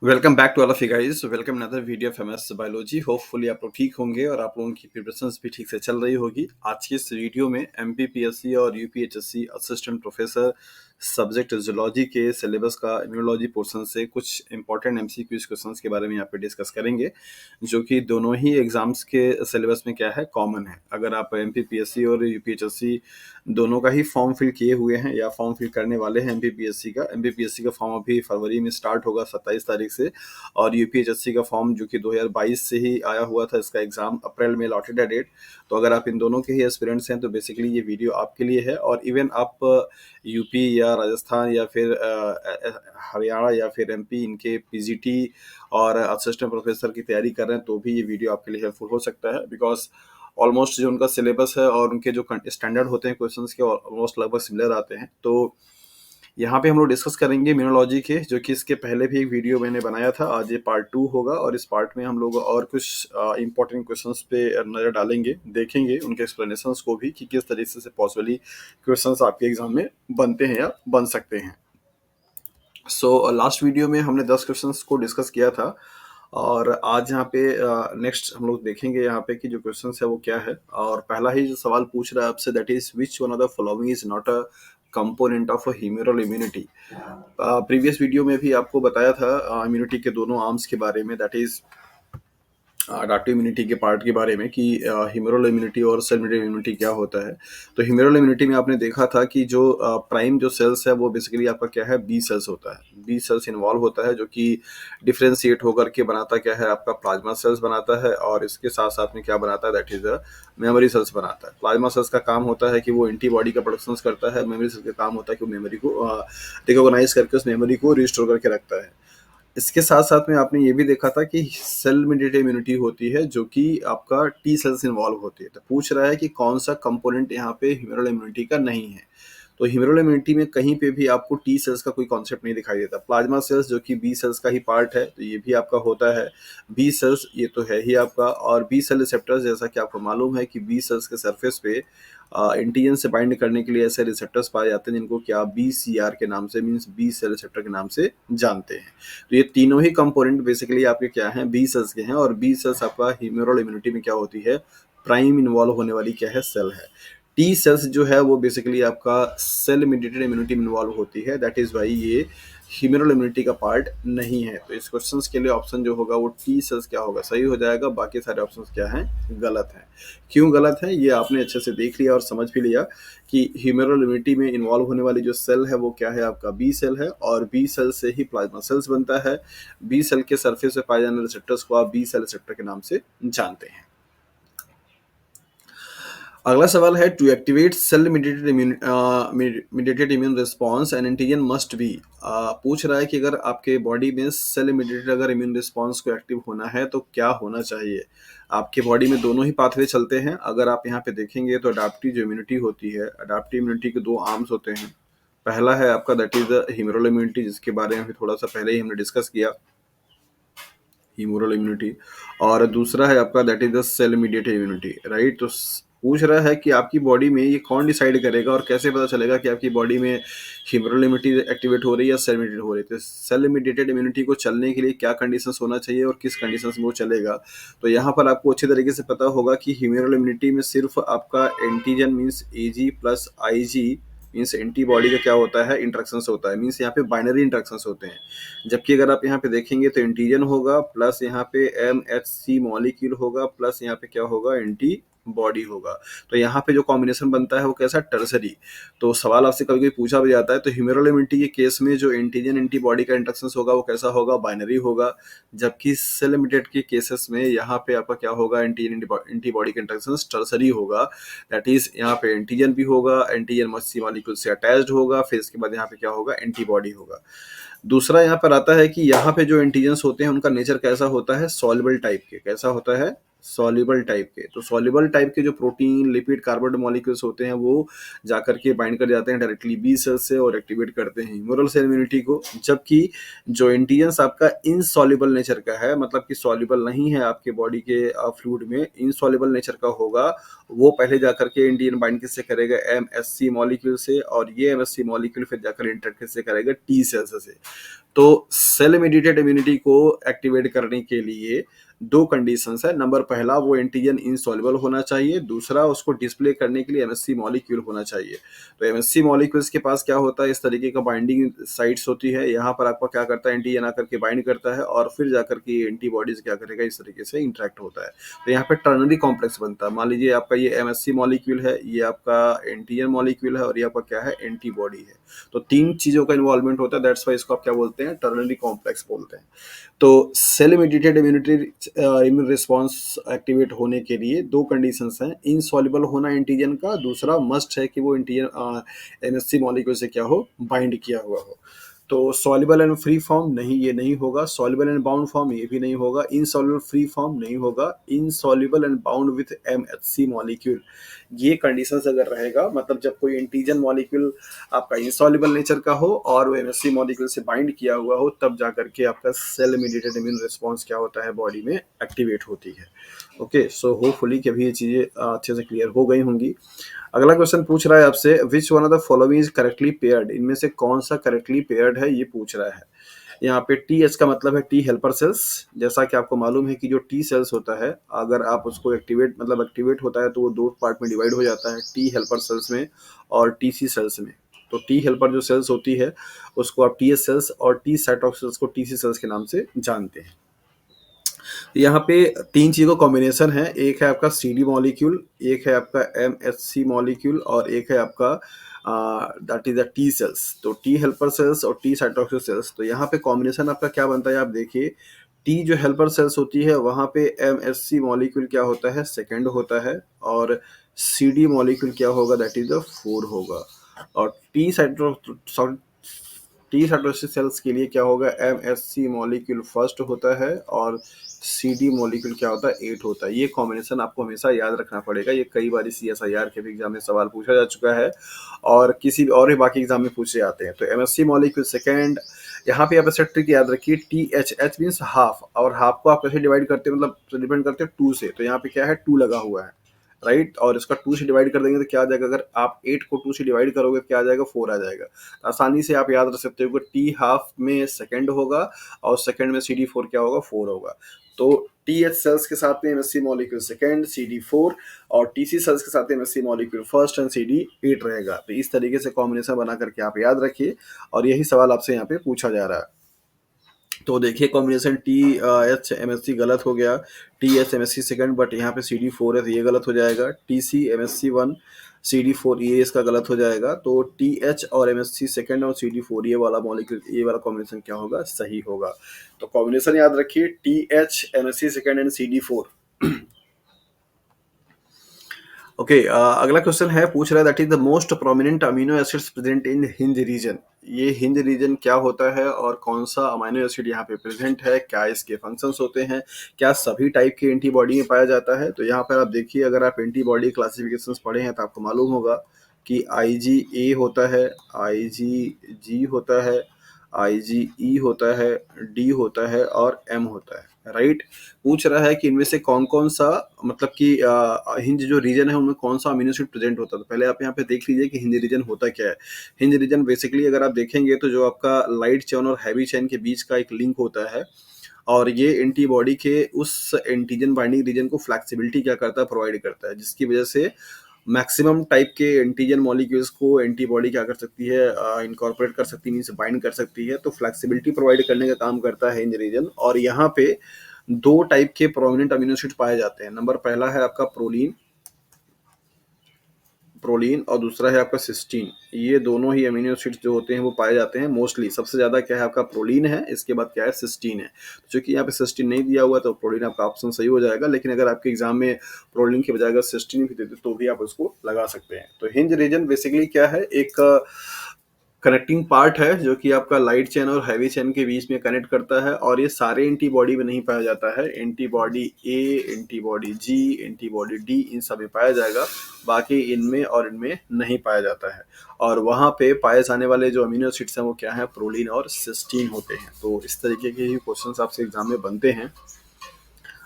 Welcome back to all of you guys. Welcome another video of MS biology. Hopefully आप लोग ठीक होंगे और आप लोगों की प्रिपरेशंस भी ठीक से चल रही होगी। आज की इस वीडियो में एमपीपीएससी और UPHSC assistant professor subject zoology के सिलेबस का इम्यूनोलॉजी पोर्शन से कुछ इंपॉर्टेंट एमसीक्यूज क्वेश्चंस के बारे में यहाँ पे डिस्कस करेंगे, जो कि दोनों ही एग्जाम्स के सिलेबस में क्या है, कॉमन है। अगर आप एमपीपीएससी और यूपीएचएससी दोनों का ही फॉर्म फिल किए हुए हैं या फॉर्म फिल करने वाले हैं एमपीपीएससी का फॉर्म अभी फरवरी में स्टार्ट होगा 27 तारीख से, और यूपीएचएससी का फॉर्म जो कि 2022 से ही आया हुआ था, इसका एग्जाम अप्रैल में अलॉटेड है डेट। तो अगर आप इन दोनों के ही एस्पिरेंट्स हैं तो बेसिकली ये वीडियो आपके लिए है। और इवन आप यूपी या राजस्थान या फिर हरियाणा या फिर एमपी इनके पीजीटी और असिस्टेंट प्रोफेसर की तैयारी कर रहे हैं तो भी ये वीडियो आपके लिए हेल्पफुल हो सकता है, बिकॉज ऑलमोस्ट जो उनका सिलेबस है और उनके जो स्टैंडर्ड होते हैं क्वेश्चंस के ऑलमोस्ट लगभग सिमिलर आते हैं। तो यहाँ पे हम लोग डिस्कस करेंगे इम्यूनोलॉजी के, जो कि इसके पहले भी एक वीडियो मैंने बनाया था। आज ये पार्ट 2 होगा और इस पार्ट में हम लोग और कुछ इंपॉर्टेंट क्वेश्चंस पे नजर डालेंगे, देखेंगे उनके एक्सप्लेनेशंस को भी कि किस तरीके से पॉसिबली क्वेश्चंस आपके एग्जाम में बनते हैं या बन सकते हैं। सो लास्ट वीडियो में हमने 10 क्वेश्चंस को डिस्कस किया था और आज यहाँ पे नेक्स्ट हम लोग देखेंगे यहाँ पे कि जो क्वेश्चंस है वो क्या है। और पहला ही जो सवाल पूछ रहा है आपसे, that is which one of the following is not a component of humoral immunity. Previous video में भी आपको बताया था इम्यूनिटी के दोनों आर्म्स के बारे में, दैट इज अडाप्टिव इम्यूनिटी के पार्ट के बारे में कि ह्यूमरल इम्यूनिटी और सेल मीडिएटेड इम्यूनिटी क्या होता है। तो ह्यूमरल इम्यूनिटी में आपने देखा था कि जो प्राइम जो सेल्स है वो बेसिकली आपका क्या है, बी सेल्स होता है। बी सेल्स इन्वॉल्व होता है जो कि डिफ्रेंशिएट होकर के बनाता क्या है, आपका प्लाज्मा सेल्स बनाता है, और इसके साथ साथ में क्या बनाता है, दैट इज मेमोरी सेल्स बनाता है। प्लाज्मा सेल्स का काम होता है कि वो एंटीबॉडी का प्रोडक्शन करता है। मेमोरी सेल्स का काम होता है कि वो मेमोरी को रिकॉग्नाइज करके उस मेमोरी को रिस्टोर करके रखता है। इसके साथ साथ में आपने ये भी देखा था कि सेल मीडिएटेड इम्यूनिटी होती है जो कि आपका टी सेल्स इन्वॉल्व होती है। तो पूछ रहा है कि कौन सा कंपोनेंट यहाँ पे ह्यूमरल इम्यूनिटी का नहीं है। तो ह्यूमरल इम्यूनिटी में कहीं पे भी आपको टी सेल्स का कोई कॉन्सेप्ट नहीं दिखाई देता। प्लाज्मा सेल्स जो कि बी सेल्स का ही पार्ट है तो ये भी आपका होता है। बी सेल्स ये तो है ही आपका, और बी सेल रिसेप्टर्स जैसा कि आपको मालूम है कि बी सेल्स के सरफेस पे एंटीजन से बाइंड करने के लिए ऐसे रिसेप्टर्स पाए जाते हैं जिनको कि आप BCR के नाम से, मींस बी सेल रिसेप्टर के नाम से जानते हैं। तो ये तीनों ही कंपोनेंट बेसिकली आपके क्या हैं, बी सेल्स के हैं। और बी सेल्स आपका ह्यूमरल इम्यूनिटी में क्या होती है, प्राइम इन्वॉल्व होने वाली क्या है, सेल है। टी सेल्स जो है वो बेसिकली आपका सेल मीडिएटेड इम्यूनिटी में इन्वॉल्व होती है, दैट इज वाई ये ह्यूमरल इम्यूनिटी का पार्ट नहीं है। तो इस क्वेश्चन के लिए ऑप्शन जो होगा वो टी सेल्स क्या होगा, सही हो जाएगा। बाकी सारे ऑप्शन क्या हैं, गलत हैं। क्यों गलत है ये आपने अच्छे से देख लिया और समझ भी लिया कि ह्यूमरल इम्यूनिटी में इन्वॉल्व होने वाली जो सेल है वो क्या है, आपका बी सेल है, और बी सेल से ही प्लाज्मा सेल्स बनता है। बी सेल के सरफेस पे पाए जाने रिसेप्टर्स को आप बी सेल रिसेप्टर के नाम से जानते हैं। अगला सवाल है, to activate cell mediated immune response an antigen must be. पूछ रहा है कि अगर आपके बॉडी में सेल मीडिएटेड अगर इम्यून रिस्पॉन्स को एक्टिव होना है तो क्या होना चाहिए। आपके बॉडी में दोनों ही पाथवे चलते हैं। अगर आप यहाँ पे देखेंगे तो अडाप्टिव जो इम्यूनिटी होती है, अडाप्टिव इम्यूनिटी के दो आर्म्स होते हैं। पहला है आपका दैट इज ह्यूमरल इम्यूनिटी, जिसके बारे में थोड़ा सा पहले ही हमने डिस्कस किया, ह्यूमरल इम्यूनिटी। और दूसरा है आपका that is the cell mediated immunity, right. तो पूछ रहा है कि आपकी बॉडी में ये कौन डिसाइड करेगा और कैसे पता चलेगा कि आपकी बॉडी में ह्यूमरल इम्यूनिटी एक्टिवेट हो रही है या सेल मीडिएटेड हो रही है। तो सेल मीडिएटेड इम्यूनिटी को चलने के लिए क्या कंडीशंस होना चाहिए और किस कंडीशंस में वो चलेगा। तो यहाँ पर आपको अच्छे तरीके से पता होगा कि ह्यूमरल इम्यूनिटी में सिर्फ आपका antigen means AG plus IG means antibody का क्या होता है, इंट्रैक्शंस होता है। मीन्स यहाँ पे बाइनरी इंट्रैक्शंस होते हैं। जबकि अगर आप यहाँ पे देखेंगे तो एंटीजन होगा प्लस यहाँ पे MHC मॉलिक्यूल होगा प्लस यहाँ पे क्या होगा, एंटी बॉडी होगा। तो यहाँ पे जो कॉम्बिनेशन बनता है वो कैसा, टर्सरी। तो सवाल आपसे कभी कभी पूछा भी जाता है, तो ह्यूमरल इम्यूनिटी के केस में जो एंटीजन एंटीबॉडी का इंट्रैक्शन होगा वो कैसा होगा, बाइनरी होगा। जबकि सेल मीडिएटेड के केसेस में यहाँ पे आपका क्या होगा, एंटीजन एंटीबॉडी का इंट्रैक्शन टर्सरी होगा। दैट इज यहाँ पे एंटीजन भी होगा, एंटीजन MHC मॉलिक्यूल से अटैच्ड होगा, फिर इसके बाद यहाँ पे क्या होगा, एंटीबॉडी होगा। दूसरा यहाँ पर आता है कि यहाँ पे जो एंटीजन्स होते हैं उनका नेचर कैसा होता है, सॉल्युबल टाइप के। कैसा होता है, सॉल्युबल टाइप के। तो सॉल्युबल टाइप के जो प्रोटीन लिपिड कार्बोनेट मॉलिक्यूल्स होते हैं वो जाकर के बाइंड कर जाते हैं डायरेक्टली बी सेल से और एक्टिवेट करते हैं ह्यूमरल सेल इम्यूनिटी को। जबकि जो एंटीजन्स आपका इनसॉल्युबल नेचर का है, मतलब कि सॉल्युबल नहीं है आपके बॉडी के फ्लूइड में, इनसॉल्युबल नेचर का होगा, वो पहले जाकर के एंटीजन बाइंड किससे करेगा, MHC मॉलिक्यूल से, और ये MHC मॉलिक्यूल फिर जाकर इंटरेक्ट किससे करेगा, टी सेल्स से। तो सेल मेडिएटेड इम्यूनिटी को एक्टिवेट करने के लिए दो कंडीशंस है। नंबर पहला, वो एंटीजन इनसॉल्युबल होना चाहिए, दूसरा उसको डिस्प्ले करने के लिए एमएससी मॉलिक्यूल होना चाहिए। तो एमएससी मॉलिक्यूल्स के पास क्या होता है, इस तरीके का बाइंडिंग साइट्स होती है। यहाँ पर आपका क्या करता है, एंटीजन आकर के बाइंड करता है और फिर जाकर के एंटीबॉडीज क्या करेगा, इस तरीके से इंटरेक्ट होता है। तो यहाँ पे टर्नरी कॉम्प्लेक्स बनता है। मान लीजिए आपका ये एमएससी मॉलिक्यूल है, ये आपका एंटीजन मॉलिक्यूल है और ये आपका क्या है, एंटीबॉडी है। तो तीन चीजों का इन्वॉल्वमेंट होता है, दैट्स वाई इसको आप क्या बोलते हैं, टर्नरी कॉम्प्लेक्स बोलते हैं। तो cell mediated immunity immune response activate होने के लिए दो कंडीशंस हैं, इनसॉल्युबल होना एंटीजन का, दूसरा मस्ट है कि वो एंटीजन एमएससी मॉलिक्यूल से क्या हो, बाइंड किया हुआ हो। तो सॉल्युबल एंड फ्री फॉर्म नहीं, ये नहीं होगा। सॉल्युबल एंड बाउंड फॉर्म ये भी नहीं होगा। इनसॉल्युबल फ्री फॉर्म नहीं होगा। Insoluble and bound with MHC molecule, ये कंडीशंस अगर रहेगा, मतलब जब कोई एंटीजन मॉलिक्यूल आपका इनसॉल्युबल नेचर का हो और वो एमएचसी मॉलिक्यूल से बाइंड किया हुआ हो, तब जाकर के आपका सेल मेडिएटेड इम्यून रिस्पॉन्स क्या होता है, बॉडी में एक्टिवेट होती है। ओके, सो होपफुली कि अभी ये चीजें अच्छे से क्लियर हो गई होंगी। अगला क्वेश्चन पूछ रहा है आपसे, विच one of the following is correctly paired, इनमें से कौन सा करेक्टली पेयर्ड है, ये पूछ रहा है। यहाँ पे टी एच का मतलब है टी हेल्पर सेल्स। जैसा कि आपको मालूम है कि जो टी सेल्स होता है, अगर आप उसको एक्टिवेट होता है तो वो दो पार्ट में डिवाइड हो जाता है, टी हेल्पर सेल्स में और टी सी सेल्स में। तो टी हेल्पर जो सेल्स होती है उसको आप टी एस सेल्स और टी साइटोक्सिल्स को टी सी सेल्स के नाम से जानते हैं। यहाँ पे तीन चीज़ों का कॉम्बिनेशन है, एक है आपका सी डी मॉलिक्यूल, एक है आपका एम एच सी मॉलिक्यूल और एक है आपका that is the T cells. तो टी हेल्पर सेल्स और टी साइटोक्सिल सेल्स, तो यहाँ पे कॉम्बिनेशन आपका क्या बनता है, आप देखिए। टी जो हेल्पर सेल्स होती है वहाँ पे एम एच सी मॉलिक्यूल क्या होता है, सेकेंड होता है, और सी डी मॉलिक्यूल क्या होगा, दैट इज द फोर होगा। और टी साइटोसिस सेल्स के लिए क्या होगा, M S C molecule first होता है और सी डी मॉलिक्यूल क्या होता है, 8 होता है। ये कॉम्बिनेशन आपको हमेशा याद रखना पड़ेगा, ये कई बार CSIR के भी एग्जाम में सवाल पूछा जा चुका है और किसी और भी बाकी एग्जाम में पूछे जाते हैं। तो M S C molecule second. यहाँ पे आप ऐसा ट्रिक याद रखिए, T H H means half, और हाफ को आप कैसे डिवाइड करते हैं, मतलब डिपेंड करते हैं 2 से। तो यहाँ पे क्या है, 2 लगा हुआ है, राइट। और इसका 2 से डिवाइड कर देंगे तो क्या आ जाएगा, अगर आप 8 को 2 से डिवाइड करोगे तो क्या आ जाएगा, 4 आ जाएगा। आसानी से आप याद रख सकते हो कि टी हाफ में सेकंड होगा और सेकंड में CD4 क्या होगा, 4 होगा। तो टी एच सेल्स के साथ में एमएससी मॉलिक्यूल सेकंड, CD4, और टीसी सेल्स के साथ में MSc molecule first and CD8 रहेगा। तो इस तरीके से कॉम्बिनेशन बना करके आप याद रखिए, और यही सवाल आपसे यहाँ पे पूछा जा रहा है। तो देखिए combination T H M S C गलत हो गया, T H M S C second, but यहाँ पे CD4 है तो ये गलत हो जाएगा। TC MSC1 CD4 ये इसका गलत हो जाएगा। तो TH और MSC सेकेंड और CD4 ये वाला मॉलिक्यूल, ये वाला कॉम्बिनेशन क्या होगा, सही होगा। तो कॉम्बिनेशन याद रखिए, TH MSC second and CD4। Okay, अगला क्वेश्चन है, पूछ रहा है that is the most prominent amino acids present in hinge region. ये हिंज रीजन क्या होता है और कौन सा अमीनो एसिड यहाँ पे प्रेजेंट है, क्या इसके फंक्शंस होते हैं, क्या सभी टाइप के एंटीबॉडी में पाया जाता है। तो यहाँ पर आप देखिए, अगर आप एंटीबॉडी क्लासिफिकेशंस पढ़े हैं तो आपको मालूम होगा कि IgA होता है, IgG होता है, IgE होता है, D होता है और M होता है, राइट। पूछ रहा है कि इनमें से कौन कौन सा, मतलब कि हिंज जो रीजन है उनमें कौन सा अमीनो एसिड प्रेजेंट होता है। तो पहले आप यहाँ पे देख लीजिए कि हिंज रीजन होता क्या है। हिंज रीजन बेसिकली अगर आप देखेंगे तो जो आपका लाइट चेन और हैवी चेन के बीच का एक लिंक होता है, और ये एंटीबॉडी के उस एंटीजन बाइंडिंग रीजन को फ्लेक्सिबिलिटी क्या करता है, प्रोवाइड करता है, जिसकी वजह से मैक्सिमम टाइप के एंटीजन मॉलिक्यूल्स को एंटीबॉडी क्या कर सकती है, इनकॉर्पोरेट कर सकती है, मींस बाइंड कर सकती है। तो फ्लेक्सिबिलिटी प्रोवाइड करने का काम करता है हिंज रीजन। और यहाँ पे दो टाइप के प्रोमिनेंट अमीनो एसिड पाए जाते हैं। नंबर पहला है आपका प्रोलीन और दूसरा है आपका सिस्टीन। ये दोनों ही अमीनो एसिड्स जो होते हैं वो पाए जाते हैं मोस्टली। सबसे ज्यादा क्या है, आपका प्रोलीन है, इसके बाद क्या है, सिस्टीन है। तो चूंकि यहाँ पे सिस्टीन नहीं दिया हुआ तो प्रोलीन आपका ऑप्शन सही हो जाएगा, लेकिन अगर आपके एग्जाम में प्रोलीन की बजाय अगर सिस्टीन भी देते तो भी आप उसको लगा सकते हैं। तो हिंज रीजन बेसिकली क्या है, एक कनेक्टिंग पार्ट है जो कि आपका लाइट चेन और हैवी चेन के बीच में कनेक्ट करता है, और ये सारे एंटीबॉडी में नहीं पाया जाता है। Antibody A, antibody G, antibody D, इन सब में पाया जाएगा, बाकी इनमें और इनमें नहीं पाया जाता है। और वहाँ पे पाए जाने वाले जो अमीनो एसिड्स हैं वो क्या है, प्रोलीन और सिस्टीन होते हैं। तो इस तरीके के ही क्वेश्चन आपसे एग्जाम में बनते हैं।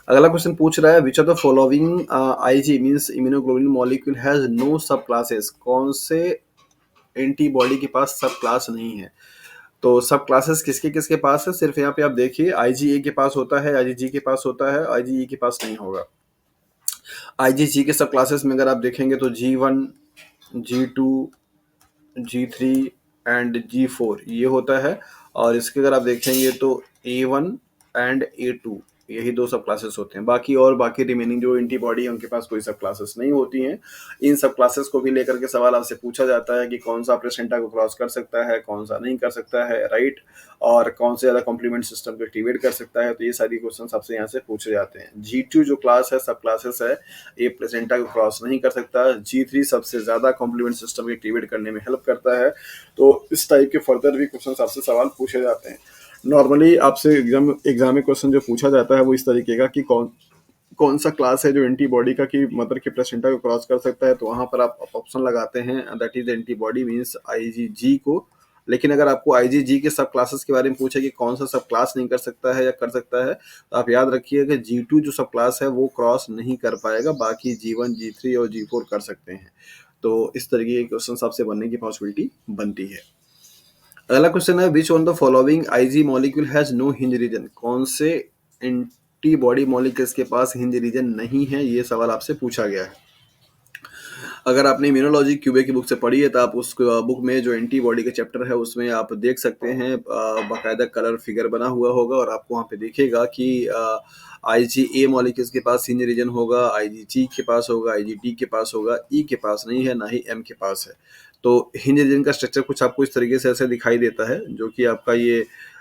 अगला क्वेश्चन पूछ रहा है, which of the following IG means immunoglobulin molecule has no sub classes, कौन से एंटीबॉडी के पास सब क्लास नहीं है। तो सब क्लासेस किसके किसके पास है, सिर्फ यहाँ पे आप देखिए IgA के पास होता है, IgG के पास होता है, IgE के पास नहीं होगा। IgG के सब क्लासेस में अगर आप देखेंगे तो G1, G2, G3 and G4 ये होता है। और इसके अगर आप देखेंगे तो A1 एंड A2 यही दो सब क्लासेस होते हैं। बाकी रिमेनिंग जो एंटीबॉडी है उनके पास कोई सब क्लासेस नहीं होती हैं। इन सब क्लासेस को भी लेकर के सवाल आपसे पूछा जाता है कि कौन सा प्लेसेंटा को क्रॉस कर सकता है, कौन सा नहीं कर सकता है, राइट, और कौन से ज़्यादा कॉम्प्लीमेंट सिस्टम को एक्टिवेट कर सकता है। तो ये सारी क्वेश्चन आपसे यहाँ से पूछे जाते हैं। G2 जो क्लास है, सब क्लासेस है, ये प्लेसेंटा को क्रॉस नहीं कर सकता। G3 सबसे ज़्यादा कॉम्प्लीमेंट सिस्टम को एक्टिवेट करने में हेल्प करता है। तो इस टाइप के फर्दर भी क्वेश्चन आपसे सवाल पूछे जाते हैं। नॉर्मली आपसे एग्जाम में क्वेश्चन जो पूछा जाता है वो इस तरीके का कि कौन सा क्लास है जो एंटीबॉडी का कि मदर के प्लेसेंटा को क्रॉस कर सकता है। तो वहां पर आप ऑप्शन लगाते हैं, that is antibody means IgG को। लेकिन अगर आपको IgG के सब क्लासेस के बारे में पूछे कि कौन सा सब क्लास नहीं कर सकता है या कर सकता है, तो आप याद रखिए कि G2 जो सब क्लास है वो क्रॉस नहीं कर पाएगा, बाकी G1, G3 और G4 कर सकते हैं। तो इस तरीके के क्वेश्चन आपसे बनने की पॉसिबिलिटी बनती है। अगला क्वेश्चन है, which on the following IG molecule has no hinge region. कौन से एंटीबॉडी मॉलिक्यूल्स के पास हिंज रीजन नहीं है, ये सवाल आपसे पूछा गया है। अगर आपने इम्यूनोलॉजी क्यूबे की बुक से पढ़ी है तो आप उस बुक में जो एंटीबॉडी का चैप्टर है उसमें आप देख सकते हैं, बाकायदा कलर फिगर बना हुआ होगा और आपको वहाँ पे दिखेगा कि IgA मॉलिक्यूल्स के पास हिंज रीजन होगा, IgG के पास होगा, IgD के पास होगा, E के पास नहीं है, ना ही M के पास है। तो हिंज रीजन का स्ट्रक्चर कुछ आपको इस तरीके से ऐसे दिखाई देता है, जो कि आपका ये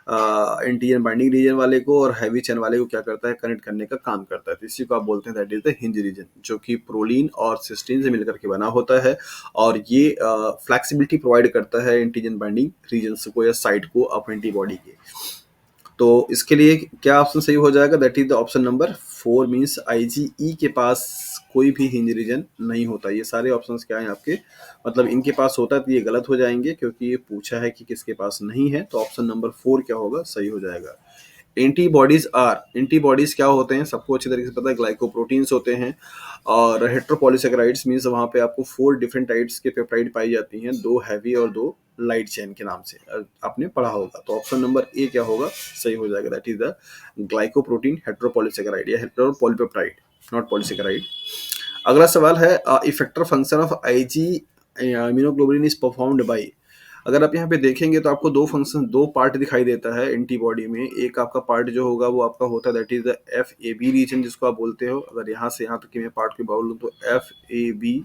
एंटीजन बाइंडिंग रीजन वाले को और हैवी चेन वाले को क्या करता है, कनेक्ट करने का काम करता है। तो इसी को आप बोलते हैं that is the hinge region, जो कि प्रोलीन और सिस्टीन से मिलकर के बना होता है। और ये फ्लेक्सिबिलिटी प्रोवाइड करता है एंटीजन बाइंडिंग रीजन को या साइट को अप एंटीबॉडी के। तो इसके लिए क्या ऑप्शन सही हो जाएगा, that is the option number 4 means IgE के पास कोई भी हिंज रीजन नहीं होता। ये सारे ऑप्शंस क्या हैं आपके, मतलब इनके पास होता है तो ये गलत हो जाएंगे, क्योंकि ये पूछा है कि किसके पास नहीं है। तो ऑप्शन नंबर 4 क्या होगा, सही हो जाएगा। एंटीबॉडीज क्या होते हैं, सबको अच्छी तरीके से पता है, ग्लाइकोप्रोटीन्स होते हैं। और हेट्रोपॉलीसेकेराइड्स मींस वहां पे आपको 4 डिफरेंट टाइप्स के पेप्टाइड पाई जाती हैं, 2 हैवी और 2 लाइट चेन के नाम से आपने पढ़ा होगा। तो ऑप्शन नंबर ए क्या होगा, सही हो जाएगा, दैट इज द ग्लाइकोप्रोटीन हेट्रोपॉलीसेकेराइड या हेट्रोपॉलीपेप्टाइड, नॉट पॉलीसेकेराइड। अगला सवाल है, effector function of IG immunoglobulin is performed by. अगर आप यहाँ पे देखेंगे तो आपको दो पार्ट दिखाई देता है एंटीबॉडी में। एक आपका पार्ट जो होगा वो आपका होता है that is the FAB region, जिसको आप बोलते हो। अगर यहाँ से यहाँ तक कि मैं पार्ट की बोलूँ तो FAB,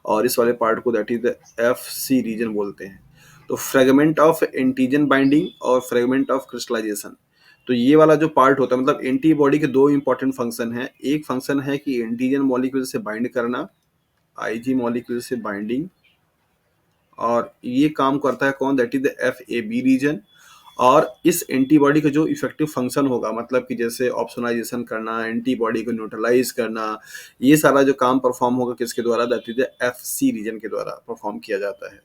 और इस वाले पार्ट को that is the FC region बोलते हैं। तो फ्रेगमेंट ऑफ एंटीजन बाइंडिंग और फ्रेगमेंट ऑफ क्रिस्टलाइजेशन, तो ये वाला जो पार्ट होता है, मतलब एंटीबॉडी के दो इंपॉर्टेंट फंक्शन है। एक फंक्शन है कि एंटीजन मॉलिक्यूल से बाइंड करना, IG मॉलिक्यूल से बाइंडिंग, और ये काम करता है कौन, that is the FAB region. और इस एंटीबॉडी का जो इफेक्टिव फंक्शन होगा, मतलब कि जैसे ऑप्सोनाइजेशन करना, एंटीबॉडी को न्यूट्रलाइज करना, ये सारा जो काम परफॉर्म होगा किसके द्वारा, that is the FC region के द्वारा परफॉर्म किया जाता है।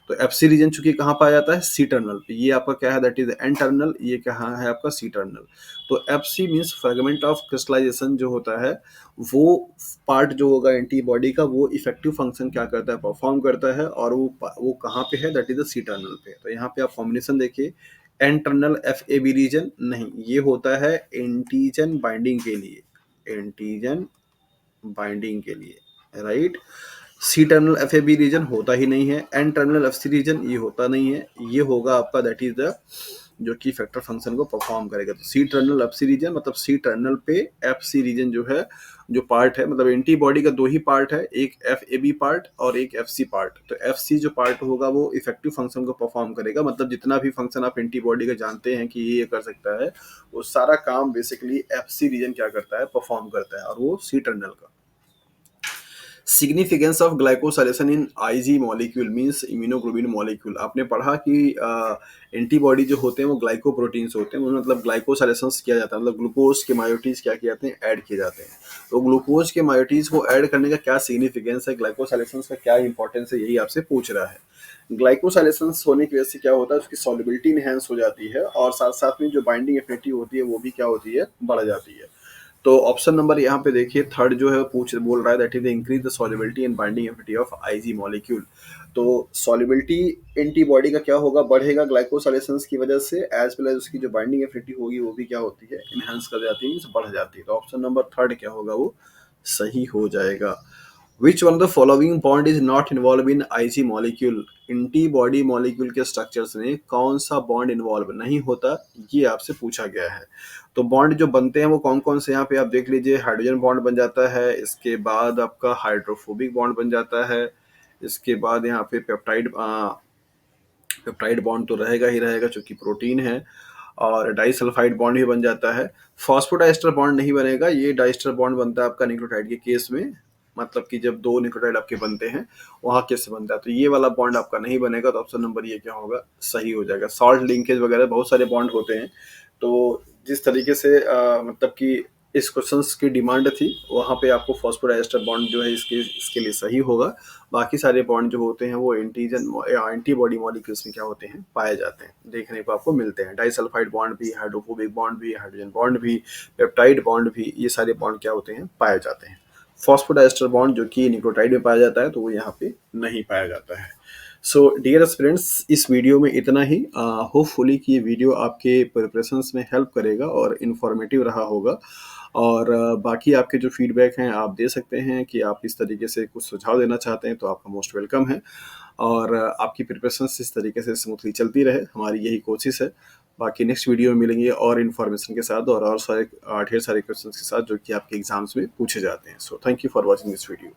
तो FC रीजन चूंकि कहाँ पाया जाता है, C टर्मिनल पे। ये आपका क्या है, that is the N terminal, ये कहाँ है आपका C टर्मिनल। तो FC means fragment of crystallization जो होता है, वो पार्ट जो होगा एंटीबॉडी का, वो इफेक्टिव फंक्शन क्या करता है, परफॉर्म करता है। और वो कहाँ पे है, that is the C terminal पे। तो यहाँ पे आप कॉम्बिनेशन देखिए, इंटरनल FAB रीजन नहीं, ये होता है एंटीजन बाइंडिंग के लिए, एंटीजन बाइंडिंग के लिए, right. C terminal FAB region होता ही नहीं है। N टर्मिनल FC रीजन ये होता नहीं है। ये होगा आपका दैट इज द जो की फैक्टर फंक्शन को परफॉर्म करेगा। तो C टर्मिनल FC रीजन मतलब C टर्मिनल पे FC रीजन जो है, जो पार्ट है, मतलब एंटीबॉडी का दो ही पार्ट है, एक FAB पार्ट और एक FC पार्ट। तो FC जो पार्ट होगा वो इफेक्टिव फंक्शन को परफॉर्म करेगा, मतलब जितना भी फंक्शन आप एंटीबॉडी का जानते हैं कि ये कर सकता है, वो सारा काम बेसिकली FC रीजन क्या करता है, परफॉर्म करता है, और वो C टर्मिनल का। Significance of glycosylation in IG molecule means immunoglobulin molecule. आपने पढ़ा कि एंटीबॉडी जो होते हैं वो ग्लाइकोप्रोटीन्स होते हैं, उनमें मतलब ग्लाइकोसाइलेशन किया जाता है, मतलब ग्लूकोज के मायोटीज क्या किए जाते हैं, ऐड किए जाते हैं। तो ग्लूकोज के मायोटीज को ऐड करने का क्या सिग्निफिकेंस है, ग्लाइकोसाइलेशन का क्या इंपॉर्टेंस है, यही आपसे पूछ रहा है। ग्लाइकोसाइलेशन होने की वजह से क्या होता है, उसकी सॉल्युबिलिटी इनहेंस हो जाती है, और साथ साथ में जो बाइंडिंग एफिनिटी होती है वो भी क्या होती है, बढ़ जाती है। तो ऑप्शन नंबर यहाँ पे देखिए थर्ड जो है पूछ बोल रहा है that is increase the solubility and binding affinity of IG molecule. तो सॉल्युबिलिटी एंटीबॉडी का क्या होगा, बढ़ेगा ग्लाइकोसाइलेशंस की वजह से, एज वेल एज उसकी जो बाइंडिंग एफिनिटी होगी वो भी क्या होती है, इनहेंस कर जाती है, बढ़ जाती है। तो ऑप्शन नंबर थर्ड क्या होगा, वो सही हो जाएगा। विच one of the following bond is not involve in IG molecule. Antibody molecule के स्ट्रक्चर्स में कौन सा बॉन्ड इन्वॉल्व नहीं होता, ये आपसे पूछा गया है। तो बॉन्ड जो बनते हैं वो कौन कौन से यहाँ पे आप देख लीजिए, हाइड्रोजन बॉन्ड बन जाता है, इसके बाद आपका हाइड्रोफोबिक बॉन्ड बन जाता है, इसके बाद यहाँ पे पेप्टाइड पेप्टाइड बॉन्ड तो रहेगा ही रहेगा चूंकि प्रोटीन है, और डाइसल्फाइड बॉन्ड भी बन जाता है। फॉस्फोडाइस्टर बॉन्ड नहीं बनेगा, ये डाइस्टर बॉन्ड बनता है आपका न्यूक्लियोटाइड के केस में, मतलब कि जब दो न्यूक्लियोटाइड आपके बनते हैं वहां केस बनता है, तो ये वाला बॉन्ड आपका नहीं बनेगा। तो ऑप्शन नंबर ये क्या होगा, सही हो जाएगा। सॉल्ट लिंकेज वगैरह बहुत सारे बॉन्ड होते हैं, तो जिस तरीके से मतलब कि इस क्वेश्चन की डिमांड थी वहां पे आपको फॉस्फोडाइस्टर बॉन्ड जो है इसके लिए सही होगा। बाकी सारे बॉन्ड जो होते हैं वो एंटीबॉडी मॉलिक्यूल्स में क्या होते हैं, पाए जाते हैं, देखने को आपको मिलते हैं। डाइसल्फाइड बॉन्ड भी, हाइड्रोफोबिक बॉन्ड भी, हाइड्रोजन बॉन्ड भी, पेप्टाइड बॉन्ड भी, ये सारे बॉन्ड क्या होते हैं, पाए जाते हैं। फॉस्फोडाइस्टर बॉन्ड जो कि न्यूक्लियोटाइड में पाया जाता है तो वो यहाँ पे नहीं पाया जाता है। सो डियर फ्रेंड्स, इस वीडियो में इतना ही। होपफुली कि ये वीडियो आपके प्रिपरेशंस में हेल्प करेगा और इन्फॉर्मेटिव रहा होगा। और बाकी आपके जो फीडबैक हैं आप दे सकते हैं कि आप इस तरीके से कुछ सुझाव देना चाहते हैं तो आपका मोस्ट वेलकम है। और आपकी प्रिपरेशंस इस तरीके से स्मूथली चलती रहे, हमारी यही कोशिश है। बाकी नेक्स्ट वीडियो में मिलेंगे और इन्फॉर्मेशन के साथ और सारे ढेर सारे क्वेश्चंस के साथ जो कि आपके एग्जाम्स में पूछे जाते हैं। So thank you for watching this video.